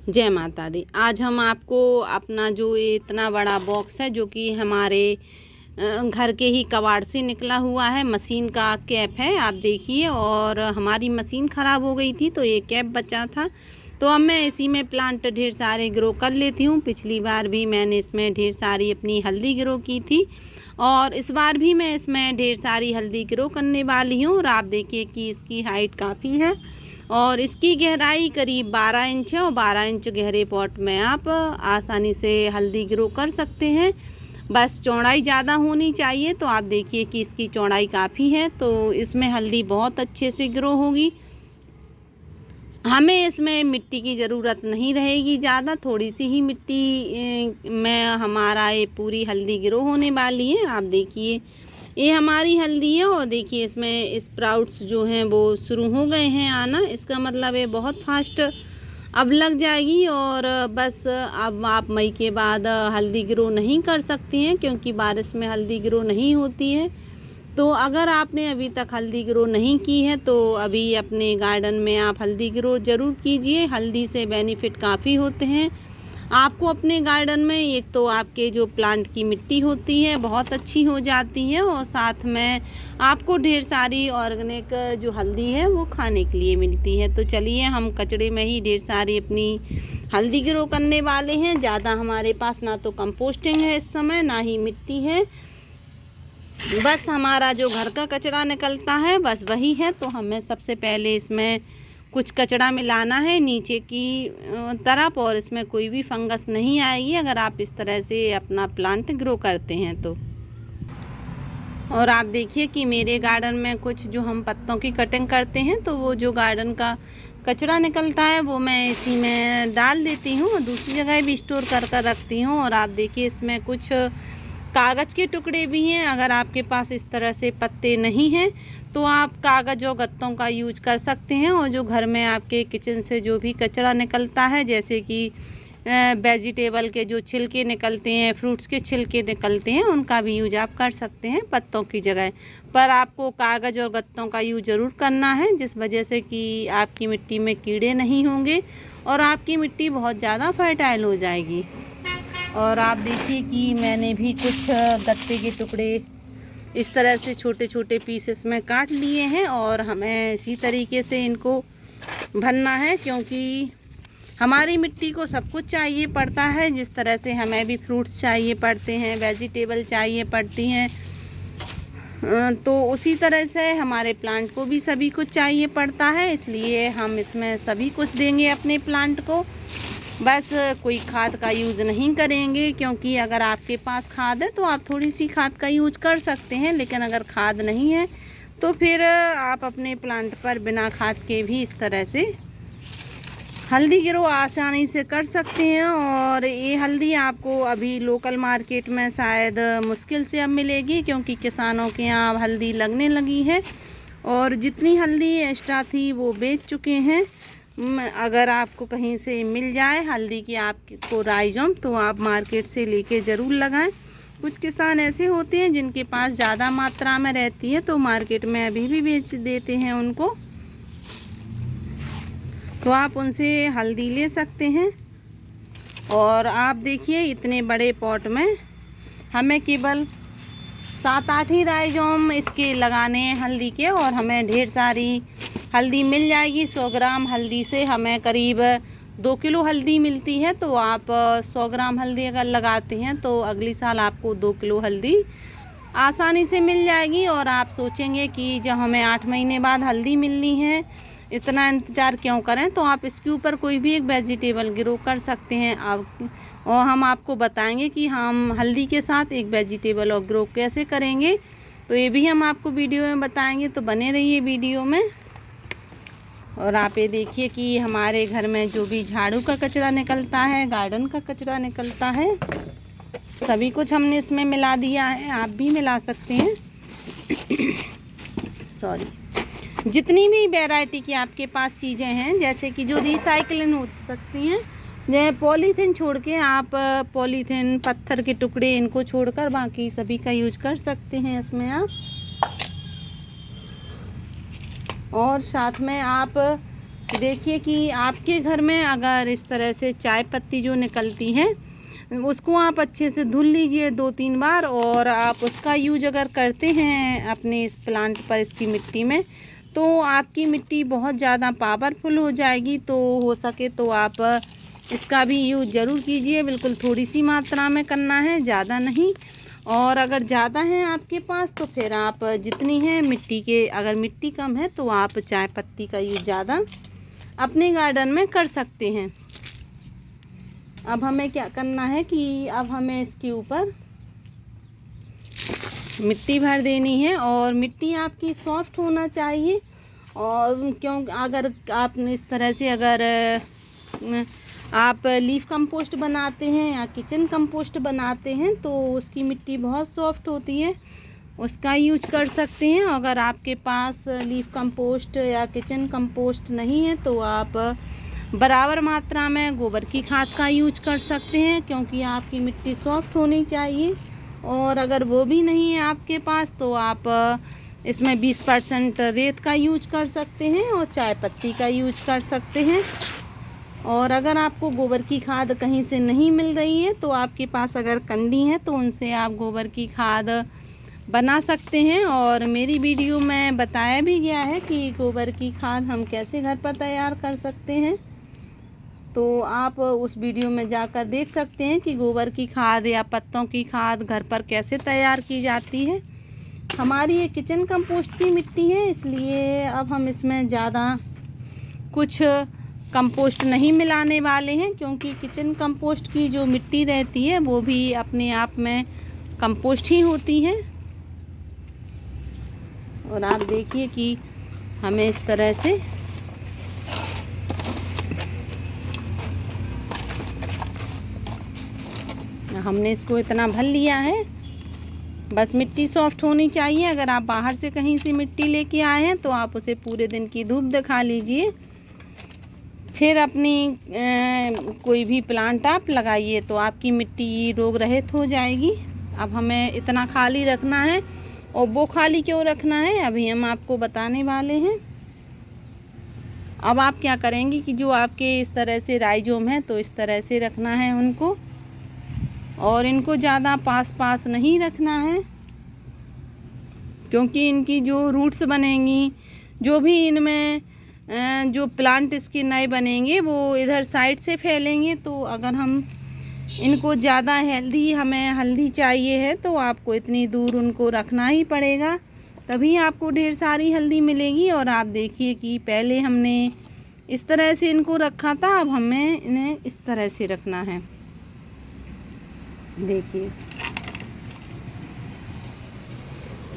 जय माता दी। आज हम आपको अपना जो ये इतना बड़ा बॉक्स है जो कि हमारे घर के ही कबाड़ से निकला हुआ है, मशीन का कैप है, आप देखिए। और हमारी मशीन ख़राब हो गई थी तो ये कैप बचा था, तो अब मैं इसी में प्लांट ढेर सारे ग्रो कर लेती हूँ। पिछली बार भी मैंने इसमें ढेर सारी अपनी हल्दी ग्रो की थी और इस बार भी मैं इसमें ढेर सारी हल्दी ग्रो करने वाली हूँ। और आप देखिए कि इसकी हाइट काफ़ी है और इसकी गहराई करीब 12 इंच है और 12 इंच गहरे पॉट में आप आसानी से हल्दी ग्रो कर सकते हैं। बस चौड़ाई ज़्यादा होनी चाहिए। तो आप देखिए कि इसकी चौड़ाई काफ़ी है, तो इसमें हल्दी बहुत अच्छे से ग्रो होगी। हमें इसमें मिट्टी की ज़रूरत नहीं रहेगी ज़्यादा, थोड़ी सी ही मिट्टी में हमारा ये पूरी हल्दी ग्रो होने वाली है। आप देखिए ये हमारी हल्दी है और देखिए इसमें स्प्राउट्स जो हैं वो शुरू हो गए हैं आना। इसका मतलब ये बहुत फास्ट अब लग जाएगी। और बस अब आप मई के बाद हल्दी ग्रो नहीं कर सकती हैं क्योंकि बारिश में हल्दी ग्रो नहीं होती है। तो अगर आपने अभी तक हल्दी ग्रो नहीं की है तो अभी अपने गार्डन में आप हल्दी ग्रो ज़रूर कीजिए। हल्दी से बेनिफिट काफ़ी होते हैं आपको अपने गार्डन में। एक तो आपके जो प्लांट की मिट्टी होती है बहुत अच्छी हो जाती है और साथ में आपको ढेर सारी ऑर्गेनिक जो हल्दी है वो खाने के लिए मिलती है। तो चलिए हम कचड़े में ही ढेर सारी अपनी हल्दी ग्रो करने वाले हैं। ज़्यादा हमारे पास ना तो कंपोस्टिंग है इस समय, ना ही मिट्टी है, बस हमारा जो घर का कचरा निकलता है बस वही है। तो हमें सबसे पहले इसमें कुछ कचरा मिलाना है नीचे की तरफ और इसमें कोई भी फंगस नहीं आएगी अगर आप इस तरह से अपना प्लांट ग्रो करते हैं तो। और आप देखिए कि मेरे गार्डन में कुछ जो हम पत्तों की कटिंग करते हैं तो वो जो गार्डन का कचरा निकलता है वो मैं इसी में डाल देती हूँ और दूसरी जगह भी स्टोर कर कर रखती हूँ। और आप देखिए इसमें कुछ कागज़ के टुकड़े भी हैं। अगर आपके पास इस तरह से पत्ते नहीं हैं तो आप कागज़ और गत्तों का यूज कर सकते हैं। और जो घर में आपके किचन से जो भी कचरा निकलता है जैसे कि वेजिटेबल के जो छिलके निकलते हैं, फ्रूट्स के छिलके निकलते हैं, उनका भी यूज आप कर सकते हैं पत्तों की जगह। पर आपको कागज़ और गत्तों का यूज ज़रूर करना है जिस वजह से कि आपकी मिट्टी में कीड़े नहीं होंगे और आपकी मिट्टी बहुत ज़्यादा फर्टाइल हो जाएगी। और आप देखिए कि मैंने भी कुछ गत्ते के टुकड़े इस तरह से छोटे छोटे पीसेस में काट लिए हैं और हमें इसी तरीके से इनको भरना है क्योंकि हमारी मिट्टी को सब कुछ चाहिए पड़ता है। जिस तरह से हमें भी फ्रूट्स चाहिए पड़ते हैं, वेजिटेबल चाहिए पड़ती हैं, तो उसी तरह से हमारे प्लांट को भी सभी कुछ चाहिए पड़ता है। इसलिए हम इसमें सभी कुछ देंगे अपने प्लांट को। बस कोई खाद का यूज़ नहीं करेंगे क्योंकि अगर आपके पास खाद है तो आप थोड़ी सी खाद का यूज कर सकते हैं, लेकिन अगर खाद नहीं है तो फिर आप अपने प्लांट पर बिना खाद के भी इस तरह से हल्दी ग्रो आसानी से कर सकते हैं। और ये हल्दी आपको अभी लोकल मार्केट में शायद मुश्किल से अब मिलेगी क्योंकि किसानों के यहाँ अब हल्दी लगने लगी है और जितनी हल्दी एक्स्ट्रा थी वो बेच चुके हैं। अगर आपको कहीं से मिल जाए हल्दी की आपको राइजोम तो आप मार्केट से लेके ज़रूर लगाएं। कुछ किसान ऐसे होते हैं जिनके पास ज़्यादा मात्रा में रहती है तो मार्केट में अभी भी बेच देते हैं उनको, तो आप उनसे हल्दी ले सकते हैं। और आप देखिए इतने बड़े पॉट में हमें केवल 7-8 ही राइजोम इसके लगाने हैं हल्दी के और हमें ढेर सारी हल्दी मिल जाएगी। 100 ग्राम हल्दी से हमें करीब 2 किलो हल्दी मिलती है। तो आप 100 ग्राम हल्दी अगर लगाते हैं तो अगली साल आपको 2 किलो हल्दी आसानी से मिल जाएगी। और आप सोचेंगे कि जब हमें 8 महीने बाद हल्दी मिलनी है इतना इंतज़ार क्यों करें, तो आप इसके ऊपर कोई भी एक वेजिटेबल ग्रो कर सकते हैं। आप और हम आपको बताएंगे कि हम हल्दी के साथ एक वेजिटेबल और ग्रो कैसे करेंगे, तो ये भी हम आपको वीडियो में बताएंगे, तो बने रहिए वीडियो में। और आप ये देखिए कि हमारे घर में जो भी झाड़ू का कचरा निकलता है, गार्डन का कचरा निकलता है, सभी कुछ हमने इसमें मिला दिया है। आप भी मिला सकते हैं सॉरी। जितनी भी वैरायटी की आपके पास चीज़ें हैं जैसे कि जो रिसाइकलिंग हो सकती हैं, जैसे पॉलीथीन छोड़ के आप पॉलीथीन, पत्थर के टुकड़े, इनको छोड़कर बाकी सभी का यूज कर सकते हैं इसमें आप। और साथ में आप देखिए कि आपके घर में अगर इस तरह से चाय पत्ती जो निकलती है उसको आप अच्छे से धुल लीजिए 2-3 बार, और आप उसका यूज अगर करते हैं अपने इस प्लांट पर, इसकी मिट्टी में, तो आपकी मिट्टी बहुत ज़्यादा पावरफुल हो जाएगी। तो हो सके तो आप इसका भी यूज ज़रूर कीजिए। बिल्कुल थोड़ी सी मात्रा में करना है, ज़्यादा नहीं। और अगर ज़्यादा है आपके पास तो फिर आप जितनी है मिट्टी के, अगर मिट्टी कम है तो आप चाय पत्ती का यूज ज़्यादा अपने गार्डन में कर सकते हैं। अब हमें क्या करना है कि अब हमें इसके ऊपर मिट्टी भर देनी है, और मिट्टी आपकी सॉफ्ट होना चाहिए। और क्यों, अगर आपने इस तरह से अगर आप लीफ कंपोस्ट बनाते हैं या किचन कंपोस्ट बनाते हैं तो उसकी मिट्टी बहुत सॉफ्ट होती है, उसका यूज कर सकते हैं। अगर आपके पास लीफ कंपोस्ट या किचन कंपोस्ट नहीं है तो आप बराबर मात्रा में गोबर की खाद का यूज कर सकते हैं, क्योंकि आपकी मिट्टी सॉफ्ट होनी चाहिए। और अगर वो भी नहीं है आपके पास तो आप इसमें 20% रेत का यूज कर सकते हैं और चाय पत्ती का यूज कर सकते हैं। और अगर आपको गोबर की खाद कहीं से नहीं मिल रही है तो आपके पास अगर कंडी है तो उनसे आप गोबर की खाद बना सकते हैं। और मेरी वीडियो में बताया भी गया है कि गोबर की खाद हम कैसे घर पर तैयार कर सकते हैं, तो आप उस वीडियो में जाकर देख सकते हैं कि गोबर की खाद या पत्तों की खाद घर पर कैसे तैयार की जाती है। हमारी ये किचन कंपोस्ट की मिट्टी है, इसलिए अब हम इसमें ज़्यादा कुछ कंपोस्ट नहीं मिलाने वाले हैं, क्योंकि किचन कंपोस्ट की जो मिट्टी रहती है वो भी अपने आप में कंपोस्ट ही होती है। और आप देखिए कि हमें इस तरह से हमने इसको इतना भर लिया है। बस मिट्टी सॉफ्ट होनी चाहिए। अगर आप बाहर से कहीं से मिट्टी लेके आए हैं तो आप उसे पूरे दिन की धूप दिखा लीजिए, फिर अपनी कोई भी प्लांट आप लगाइए तो आपकी मिट्टी रोग रहित हो जाएगी। अब हमें इतना खाली रखना है, और वो खाली क्यों रखना है अभी हम आपको बताने वाले हैं। अब आप क्या करेंगे कि जो आपके इस तरह से राइजोम है तो इस तरह से रखना है उनको, और इनको ज़्यादा पास नहीं रखना है, क्योंकि इनकी जो रूट्स बनेंगी, जो भी इनमें जो प्लांट इसके नए बनेंगे वो इधर साइड से फैलेंगे। तो अगर हम इनको ज़्यादा हमें हल्दी चाहिए है तो आपको इतनी दूर उनको रखना ही पड़ेगा, तभी आपको ढेर सारी हल्दी मिलेगी। और आप देखिए कि पहले हमने इस तरह से इनको रखा था, अब हमें इन्हें इस तरह से रखना है। देखिए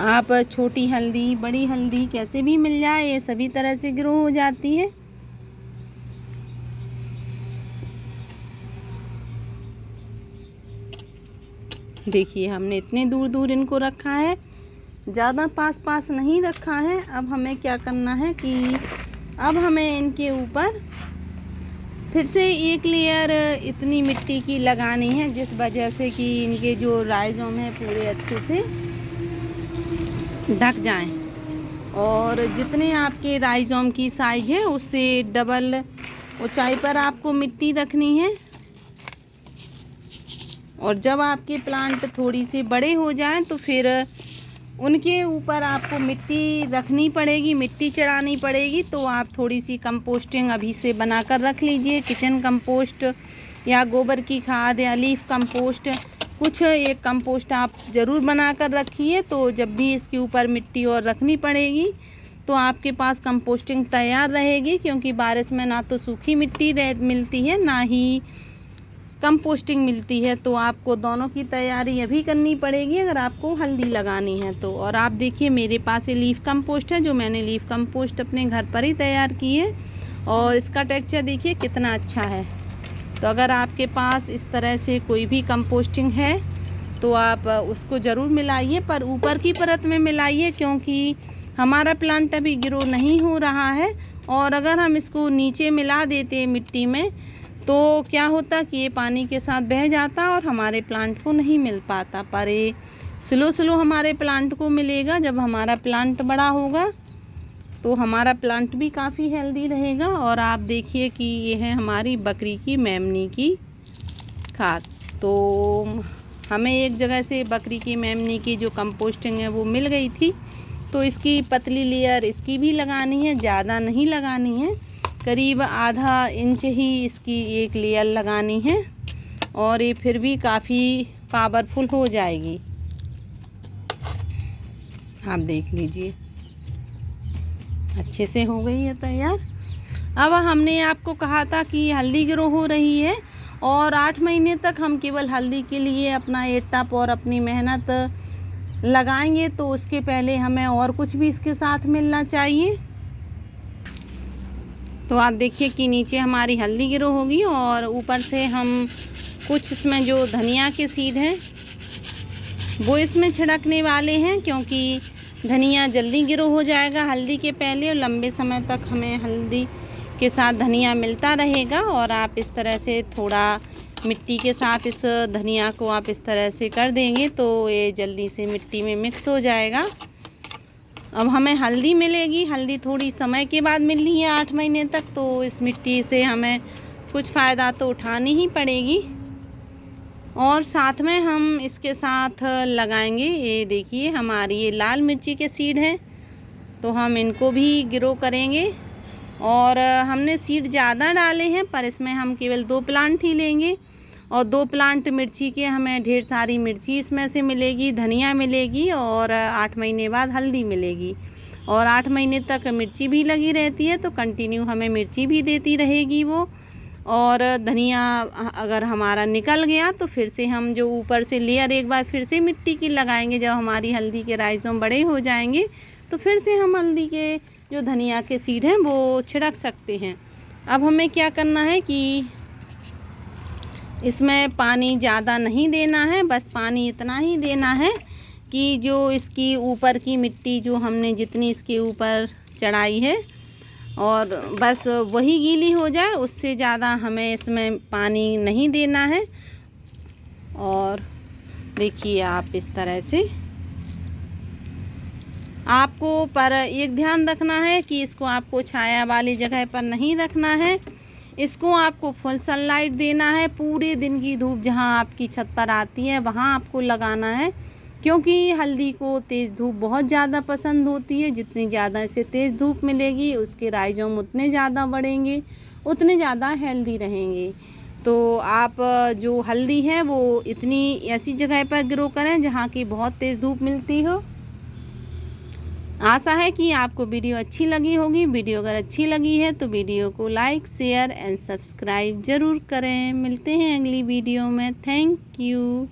आप छोटी हल्दी, बड़ी हल्दी कैसे भी मिल जाए, ये सभी तरह से ग्रो हो जाती है। देखिए हमने इतने दूर दूर इनको रखा है, ज़्यादा पास नहीं रखा है। अब हमें क्या करना है कि अब हमें इनके ऊपर फिर से एक लेयर इतनी मिट्टी की लगानी है, जिस वजह से कि इनके जो राइजोम है पूरे अच्छे से ढक जाएं। और जितने आपके राइजोम की साइज है उससे डबल ऊंचाई पर आपको मिट्टी रखनी है। और जब आपके प्लांट थोड़ी सी बड़े हो जाएं तो फिर उनके ऊपर आपको मिट्टी रखनी पड़ेगी, मिट्टी चढ़ानी पड़ेगी। तो आप थोड़ी सी कंपोस्टिंग अभी से बनाकर रख लीजिए, किचन कंपोस्ट या गोबर की खाद या लीफ कंपोस्ट, कुछ एक कंपोस्ट आप ज़रूर बनाकर रखिए। तो जब भी इसके ऊपर मिट्टी और रखनी पड़ेगी तो आपके पास कंपोस्टिंग तैयार रहेगी, क्योंकि बारिश में ना तो सूखी मिट्टी मिलती है ना ही कंपोस्टिंग मिलती है। तो आपको दोनों की तैयारी अभी करनी पड़ेगी अगर आपको हल्दी लगानी है तो। और आप देखिए मेरे पास ये लीफ कंपोस्ट है, जो मैंने लीफ कंपोस्ट अपने घर पर ही तैयार की है, और इसका टेक्सचर देखिए कितना अच्छा है। तो अगर आपके पास इस तरह से कोई भी कंपोस्टिंग है तो आप उसको ज़रूर मिलाइए, पर ऊपर की परत में मिलाइए, क्योंकि हमारा प्लांट अभी ग्रो नहीं हो रहा है। और अगर हम इसको नीचे मिला देते मिट्टी में तो क्या होता कि ये पानी के साथ बह जाता और हमारे प्लांट को नहीं मिल पाता। पर ये स्लो हमारे प्लांट को मिलेगा जब हमारा प्लांट बड़ा होगा। तो हमारा प्लांट भी काफ़ी हेल्दी रहेगा। और आप देखिए कि ये है हमारी बकरी की मेमनी की खाद। तो हमें एक जगह से बकरी की मेमनी की जो कंपोस्टिंग है वो मिल गई थी, तो इसकी पतली लेयर इसकी भी लगानी है, ज़्यादा नहीं लगानी है, करीब आधा इंच ही इसकी एक लेयर लगानी है और ये फिर भी काफ़ी पावरफुल हो जाएगी। आप देख लीजिए अच्छे से हो गई है तैयार। अब हमने आपको कहा था कि हल्दी ग्रो हो रही है और 8 महीने तक हम केवल हल्दी के लिए अपना एटअप और अपनी मेहनत लगाएंगे, तो उसके पहले हमें और कुछ भी इसके साथ मिलना चाहिए। तो आप देखिए कि नीचे हमारी हल्दी ग्रो होगी और ऊपर से हम कुछ इसमें जो धनिया के सीड हैं वो इसमें छिड़कने वाले हैं, क्योंकि धनिया जल्दी ग्रो हो जाएगा हल्दी के पहले और लंबे समय तक हमें हल्दी के साथ धनिया मिलता रहेगा। और आप इस तरह से थोड़ा मिट्टी के साथ इस धनिया को आप इस तरह से कर देंगे तो ये जल्दी से मिट्टी में मिक्स हो जाएगा। अब हमें हल्दी मिलेगी, हल्दी थोड़ी समय के बाद मिल रही है 8 महीने तक, तो इस मिट्टी से हमें कुछ फ़ायदा तो उठानी ही पड़ेगी। और साथ में हम इसके साथ लगाएंगे, ये देखिए हमारी ये लाल मिर्ची के सीड हैं, तो हम इनको भी ग्रो करेंगे। और हमने सीड ज़्यादा डाले हैं, पर इसमें हम केवल 2 प्लांट ही लेंगे और 2 प्लांट मिर्ची के हमें ढेर सारी मिर्ची इसमें से मिलेगी, धनिया मिलेगी और 8 महीने बाद हल्दी मिलेगी। और 8 महीने तक मिर्ची भी लगी रहती है, तो कंटिन्यू हमें मिर्ची भी देती रहेगी वो। और धनिया अगर हमारा निकल गया तो फिर से हम जो ऊपर से लेयर एक बार फिर से मिट्टी की लगाएंगे। जब हमारी हल्दी के राइज़ोम बड़े हो जाएंगे तो फिर से हम हल्दी के जो धनिया के सीड हैं वो छिड़क सकते हैं। अब हमें क्या करना है कि इसमें पानी ज़्यादा नहीं देना है, बस पानी इतना ही देना है कि जो इसकी ऊपर की मिट्टी जो हमने जितनी इसके ऊपर चढ़ाई है और बस वही गीली हो जाए, उससे ज़्यादा हमें इसमें पानी नहीं देना है। और देखिए आप इस तरह से आपको पर एक ध्यान रखना है कि इसको आपको छाया वाली जगह पर नहीं रखना है, इसको आपको फुल सनलाइट देना है। पूरे दिन की धूप जहां आपकी छत पर आती है वहां आपको लगाना है, क्योंकि हल्दी को तेज़ धूप बहुत ज़्यादा पसंद होती है। जितनी ज़्यादा इसे तेज़ धूप मिलेगी उसके राइज़ोम उतने ज़्यादा बढ़ेंगे, उतने ज़्यादा हेल्दी रहेंगे। तो आप जो हल्दी है वो इतनी ऐसी जगह पर ग्रो करें जहाँ की बहुत तेज़ धूप मिलती हो। आशा है कि आपको वीडियो अच्छी लगी होगी। वीडियो अगर अच्छी लगी है तो वीडियो को लाइक, शेयर एंड सब्सक्राइब ज़रूर करें। मिलते हैं अगली वीडियो में। Thank you.